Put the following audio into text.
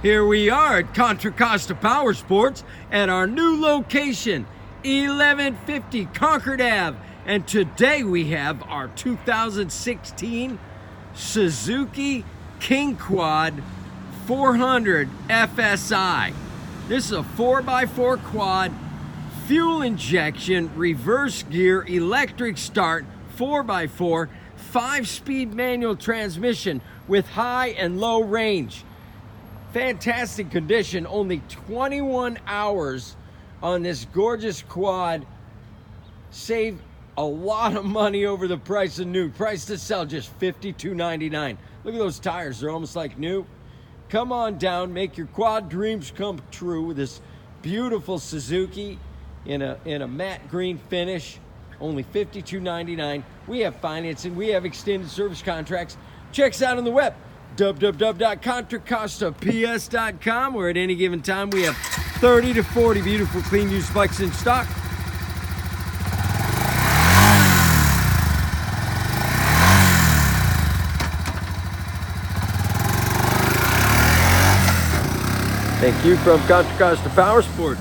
Here we are at Contra Costa Powersports at our new location, 1150 Concord Ave. And today we have our 2016 Suzuki King Quad 400 FSI. This is a 4x4 quad, fuel injection, reverse gear, electric start, 4x4, 5-speed manual transmission with high and low range. Fantastic condition, only 21 hours on this gorgeous quad. Save a lot of money over the price of new. Price to sell just $52.99. Look at those tires, they're almost like new. Come on down, make your quad dreams come true with this beautiful Suzuki in a matte green finish. Only $52.99. We have financing, we have extended service contracts. Check us out on the web, www.contracostaps.com, where at any given time we have 30 to 40 beautiful clean used bikes in stock. Thank you from Contra Costa Powersports.